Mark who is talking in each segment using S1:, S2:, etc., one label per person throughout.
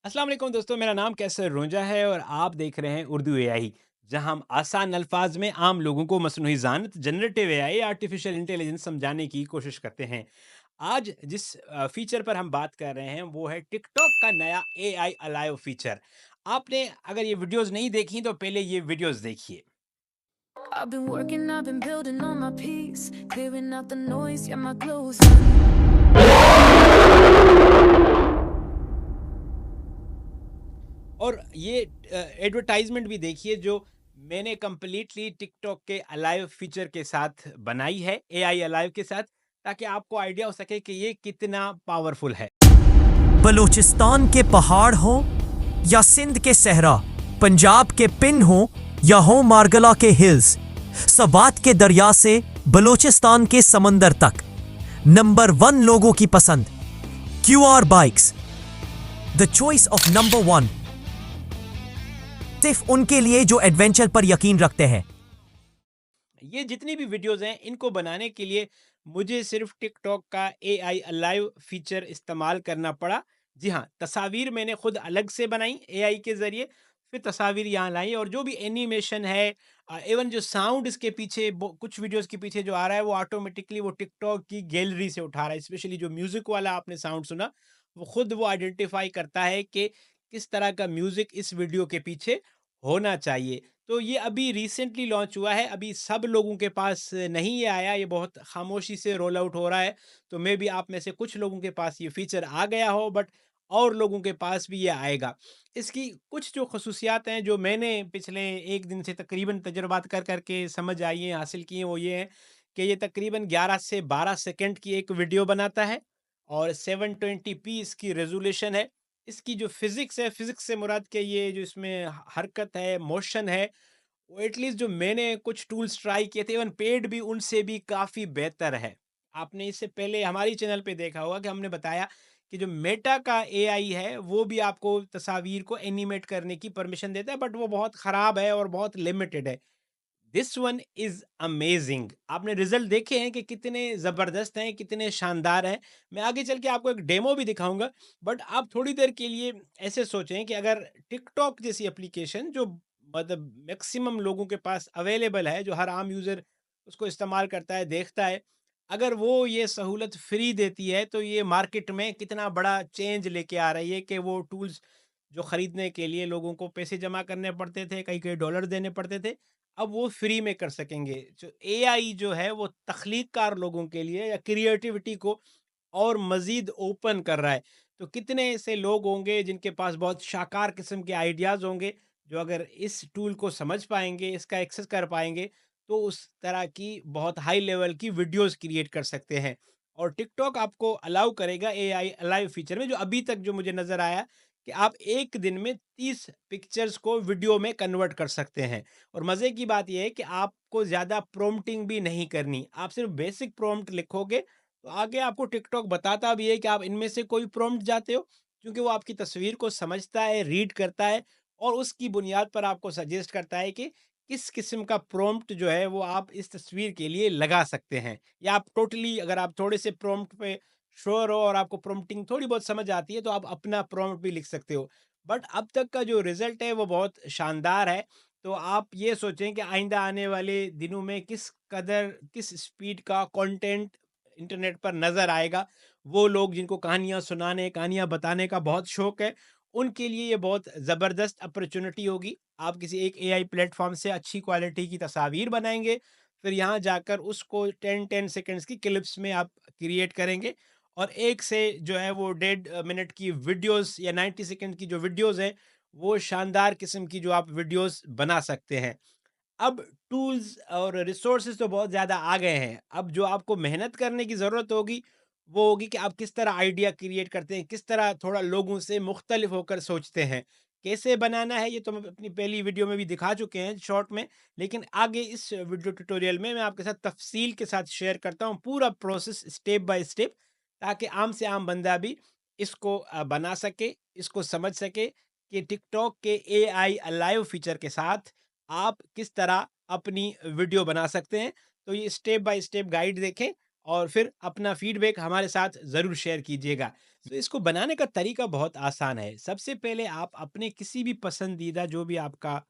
S1: अस्सलाम वालेकुम दोस्तों, मेरा नाम कैसर रोंजा है और आप देख रहे हैं उर्दू एआई, जहां हम आसान अल्फाज में आम लोगों को मसनूई ज़ानत, जनरेटिव एआई, आर्टिफिशियल इंटेलिजेंस समझाने की कोशिश करते हैं। आज जिस फीचर पर हम बात कर रहे हैं वो है टिकटॉक का नया एआई अलाइव फीचर। आपने अगर ये वीडियोस नहीं देखी तो पहले ये वीडियोस देखिए।
S2: I've been working, I've been building on my peace, clearing out the noise, yeah, my clothes.
S1: और ये एडवर्टाइजमेंट भी देखिए जो मैंने कंप्लीटली टिकटॉक के अलाइव फीचर के साथ बनाई है, एआई अलाइव के साथ, ताकि आपको आइडिया हो सके कि ये कितना पावरफुल है।
S3: बलूचिस्तान के पहाड़ हो या सिंध के सहरा, पंजाब के पिन हो या हो मारगला के हिल्स, सवात के दरिया से बलूचिस्तान के समंदर तक, नंबर वन लोगों की पसंद QR bikes, the choice of number one, सिर्फ उनके लिए जो एडवेंचर पर यकीन रखते हैं।
S1: ये जितनी भी वीडियोस हैं इनको बनाने के लिए मुझे सिर्फ टिकटॉक का एआई अलाइव फीचर इस्तेमाल करना पड़ा। जी हाँ, तस्वीर मैंने खुद अलग से बनाई एआई के ज़रिए, फिर तस्वीर यहाँ लाई और जो भी एनिमेशन है, इवन जो साउंड इसके पीछे कुछ वीडियोस के पीछे जो आ रहा है वो ऑटोमेटिकली वो टिकटॉक की गैलरी से उठा रहा है। स्पेशली जो म्यूज़िक वाला आपने साउंड सुना, वो खुद वो आइडेंटिफाई करता है कि किस तरह का म्यूज़िक इस वीडियो के पीछे होना चाहिए। तो ये अभी रिसेंटली लॉन्च हुआ है, अभी सब लोगों के पास नहीं ये आया, ये बहुत खामोशी से रोल आउट हो रहा है। तो मे बी आप में से कुछ लोगों के पास ये फीचर आ गया हो, बट और लोगों के पास भी ये आएगा। इसकी कुछ जो खसूसियात हैं जो मैंने पिछले 1 दिन से तकरीबन तजुर्बात कर के समझ आई हैं, हासिल की हैं, वो ये हैं कि ये तकरीबन 11 से 12 सेकंड की एक वीडियो बनाता है और 720p इसकी रेज़ोल्यूशन है। इसकी जो फ़िज़िक्स है, फ़िज़िक्स से मुराद के ये जो इसमें हरकत है, मोशन है, वो एटलीस्ट जो मैंने कुछ टूल्स ट्राई किए थे, इवन पेड भी, उनसे भी काफ़ी बेहतर है। आपने इससे पहले हमारी चैनल पे देखा होगा कि हमने बताया कि जो मेटा का एआई है, वो भी आपको तस्वीर को एनिमेट करने की परमिशन देता है, बट वो बहुत ख़राब है और बहुत लिमिटेड है। This one is amazing. आपने रिज़ल्ट देखे हैं कि कितने ज़बरदस्त हैं, कितने शानदार हैं। मैं आगे चल के आपको एक डेमो भी दिखाऊँगा, बट आप थोड़ी देर के लिए ऐसे सोचें कि अगर टिकटॉक जैसी एप्लीकेशन जो मतलब मैक्सिमम लोगों के पास अवेलेबल है, जो हर आम यूज़र उसको इस्तेमाल करता है, देखता है, अगर वो ये सहूलत फ्री देती है, तो ये मार्केट में कितना बड़ा चेंज लेके आ रही है कि वो टूल्स जो खरीदने के लिए लोगों को पैसे जमा करने पड़ते थे, कई-कई डॉलर देने पड़ते थे, अब वो फ्री में कर सकेंगे। जो एआई जो है वो तख्लीक़कार लोगों के लिए या क्रिएटिविटी को और मज़ीद ओपन कर रहा है। तो कितने ऐसे लोग होंगे जिनके पास बहुत शानदार किस्म के आइडियाज़ होंगे, जो अगर इस टूल को समझ पाएँगे, इसका एक्सेस कर पाएँगे, तो उस तरह की बहुत हाई लेवल की वीडियोज़ क्रिएट कर सकते हैं। और टिकटॉक आपको अलाउ करेगा एआई अलाइव फीचर में, जो अभी तक जो मुझे नज़र आया कि आप 1 दिन में 30 पिक्चर्स को वीडियो में कन्वर्ट कर सकते हैं। और मज़े की बात ये है कि आपको ज़्यादा प्रॉम्प्टिंग भी नहीं करनी। आप सिर्फ़ बेसिक प्रॉम्प्ट लिखोगे, तो आगे आपको टिकटॉक बताता भी है कि आप इनमें से कोई प्रॉम्प्ट जाते हो, क्योंकि वो आपकी तस्वीर को समझता है, रीड करता है और उसकी बुनियाद पर आपको सजेस्ट करता है कि किस किस्म का प्रॉम्प्ट जो है वो आप इस तस्वीर के लिए लगा सकते हैं। या आप टोटली, अगर आप थोड़े से प्रॉम्प्ट पे श्योर हो और आपको प्रॉम्प्टिंग थोड़ी बहुत समझ आती है, तो आप अपना प्रॉम्प्ट भी लिख सकते हो। बट अब तक का जो रिज़ल्ट है वो बहुत शानदार है। तो आप ये सोचें कि आइंदा आने वाले दिनों में किस स्पीड का कंटेंट इंटरनेट पर नज़र आएगा। वो लोग जिनको कहानियाँ सुनाने, कहानियाँ बताने का बहुत शौक है, उनके लिए ये बहुत ज़बरदस्त अपॉर्च्युनिटी होगी। आप किसी एक एआई प्लेटफ़ॉर्म से अच्छी क्वालिटी की तस्वीर बनाएँगे, फिर यहाँ जाकर उसको 10-10 सेकंड्स की क्लिप्स में आप क्रिएट करेंगे और एक से जो है वो डेढ़ मिनट की वीडियोस या 90 सेकंड की जो वीडियोस हैं, वो शानदार किस्म की जो आप वीडियोस बना सकते हैं। अब टूल्स और रिसोर्सेज तो बहुत ज़्यादा आ गए हैं। अब जो आपको मेहनत करने की ज़रूरत होगी, वो होगी कि आप किस तरह आइडिया क्रिएट करते हैं, किस तरह थोड़ा लोगों से मुख्तलिफ होकर सोचते हैं। कैसे बनाना है ये तो मैं अपनी पहली वीडियो में भी दिखा चुके हैं शॉर्ट में, लेकिन आगे इस वीडियो ट्यूटोरियल में मैं आपके साथ तफ़सील के साथ शेयर करता हूँ पूरा प्रोसेस स्टेप बाय स्टेप, ताकि आम से आम बंदा भी इसको बना सके, इसको समझ सके कि टिकटॉक के एआई अलाइव फीचर के साथ आप किस तरह अपनी वीडियो बना सकते हैं। तो ये स्टेप बाय स्टेप गाइड देखें और फिर अपना फीडबैक हमारे साथ ज़रूर शेयर कीजिएगा। तो इसको बनाने का तरीका बहुत आसान है। सबसे पहले आप अपने किसी भी पसंदीदा जो भी आपका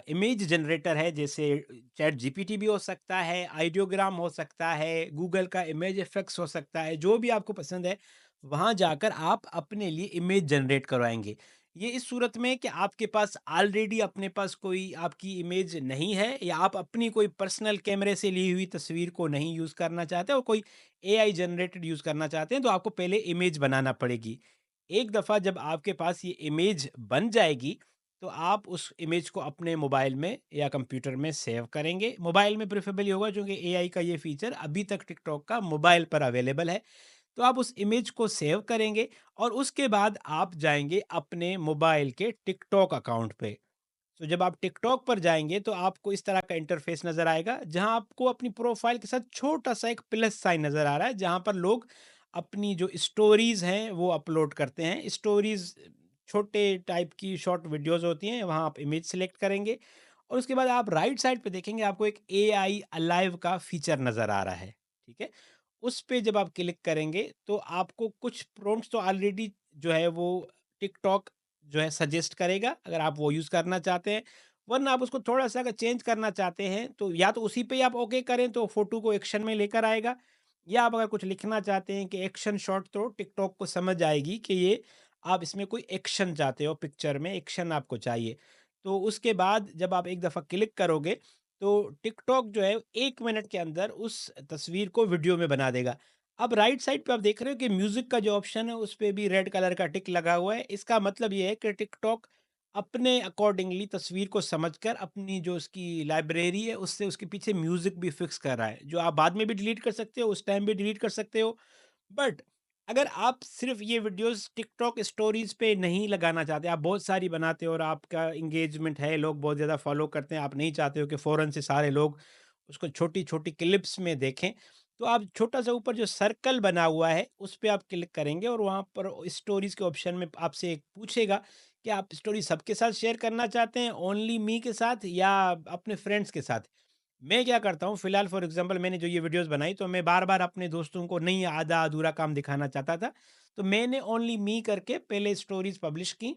S1: इमेज जनरेटर है, जैसे चैट जीपीटी भी हो सकता है, आइडियोग्राम हो सकता है, गूगल का इमेज इफेक्ट्स हो सकता है, जो भी आपको पसंद है, वहाँ जाकर आप अपने लिए इमेज जनरेट करवाएँगे। ये इस सूरत में कि आपके पास ऑलरेडी अपने पास कोई आपकी इमेज नहीं है, या आप अपनी कोई पर्सनल कैमरे से ली हुई तस्वीर को नहीं यूज़ करना चाहते और कोई एआई जनरेटेड यूज़ करना चाहते हैं, तो आपको पहले इमेज बनाना पड़ेगी। एक दफ़ा जब आपके पास ये इमेज बन जाएगी, तो आप उस इमेज को अपने मोबाइल में या कंप्यूटर में सेव करेंगे। मोबाइल में प्रेफरेबली होगा, क्योंकि एआई का ये फीचर अभी तक टिकटॉक का मोबाइल पर अवेलेबल है। तो आप उस इमेज को सेव करेंगे और उसके बाद आप जाएँगे अपने मोबाइल के टिकटॉक अकाउंट पे। तो जब आप टिकटॉक पर जाएँगे, तो आपको इस तरह का इंटरफ़ेस नज़र आएगा, जहाँ आपको अपनी प्रोफ़ाइल के साथ छोटा-सा एक प्लस साइन नज़र आ रहा है, जहाँ पर लोग अपनी जो स्टोरीज़ हैं, वो अपलोड करते हैं। स्टोरीज़ छोटे टाइप की शॉर्ट वीडियोज़ होती हैं, वहाँ आप इमेज सेलेक्ट करेंगे और उसके बाद आप राइट साइड पे देखेंगे, आपको एक एआई अलाइव का फ़ीचर नज़र आ रहा है, ठीक है? उस पे जब आप क्लिक करेंगे, तो आपको कुछ प्रॉम्प्ट्स तो ऑलरेडी जो है वो टिकटॉक जो है सजेस्ट करेगा, अगर आप वो यूज़ करना चाहते हैं। वरना आप उसको थोड़ा-सा अगर चेंज करना चाहते हैं, तो या तो उसी पे ही आप ओके करें, तो फ़ोटो को एक्शन में लेकर आएगा, या आप अगर कुछ लिखना चाहते हैं कि एक्शन शॉट, तो टिकटॉक को समझ आएगी कि ये आप इसमें कोई एक्शन चाहते हो, पिक्चर में एक्शन आपको चाहिए। तो उसके बाद जब आप एक दफ़ा क्लिक करोगे, तो टिकटॉक जो है 1 मिनट के अंदर उस तस्वीर को वीडियो में बना देगा। अब राइट साइड पे आप देख रहे हो कि म्यूजिक का जो ऑप्शन है, उस पे भी रेड कलर का टिक लगा हुआ है। इसका मतलब ये है कि टिकटॉक अपने अकॉर्डिंगली तस्वीर को समझकर अपनी जो उसकी लाइब्रेरी है, उससे उसके पीछे म्यूजिक भी फिक्स कर रहा है, जो आप बाद में भी डिलीट कर सकते हो, उस टाइम भी डिलीट कर सकते हो। बट अगर आप सिर्फ ये वीडियोस टिकटॉक स्टोरीज पे नहीं लगाना चाहते, आप बहुत सारी बनाते हो और आपका इंगेजमेंट है, लोग बहुत ज़्यादा फॉलो करते हैं, आप नहीं चाहते हो कि फ़ौरन से सारे लोग उसको छोटी-छोटी क्लिप्स में देखें, तो आप छोटा-सा ऊपर जो सर्कल बना हुआ है, उस पे आप क्लिक करेंगे और वहाँ पर स्टोरीज़ के ऑप्शन में आपसे एक पूछेगा कि आप स्टोरी सबके साथ शेयर करना चाहते हैं, ओनली मी के साथ, या अपने फ्रेंड्स के साथ। मैं क्या करता हूँ, फिलहाल फॉर एग्जांपल मैंने जो ये वीडियोस बनाई, तो मैं बार-बार अपने दोस्तों को नहीं आधा अधूरा काम दिखाना चाहता था। तो मैंने ओनली मी करके पहले स्टोरीज़ पब्लिश की,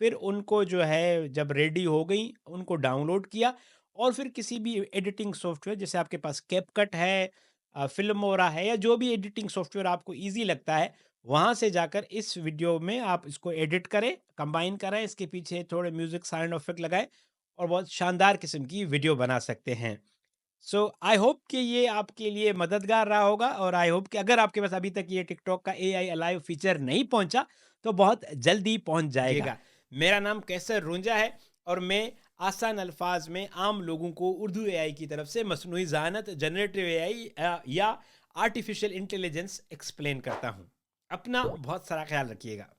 S1: फिर उनको जो है जब रेडी हो गई, उनको डाउनलोड किया और फिर किसी भी एडिटिंग सॉफ्टवेयर, जैसे आपके पास कैपकट है, फिल्मोरा है, या जो भी एडिटिंग सॉफ्टवेयर आपको ईज़ी लगता है, वहाँ से जाकर इस वीडियो में आप इसको एडिट करें, कंबाइन करें, इसके पीछे थोड़े म्यूज़िक साउंड इफेक्ट लगाएँ और बहुत शानदार किस्म की वीडियो बना सकते हैं। सो आई होप कि ये आपके लिए मददगार रहा होगा, और आई होप कि अगर आपके पास अभी तक ये टिकटॉक का एआई अलाइव फीचर नहीं पहुंचा, तो बहुत जल्दी पहुंच जाएगा। मेरा नाम कैसर रुंजा है और मैं आसान अल्फाज में आम लोगों को उर्दू एआई की तरफ से मसनूई ज़हानत, जनरेटिव एआई या आर्टिफिशियल इंटेलिजेंस एक्सप्लेन करता हूँ। अपना बहुत सारा ख्याल रखिएगा।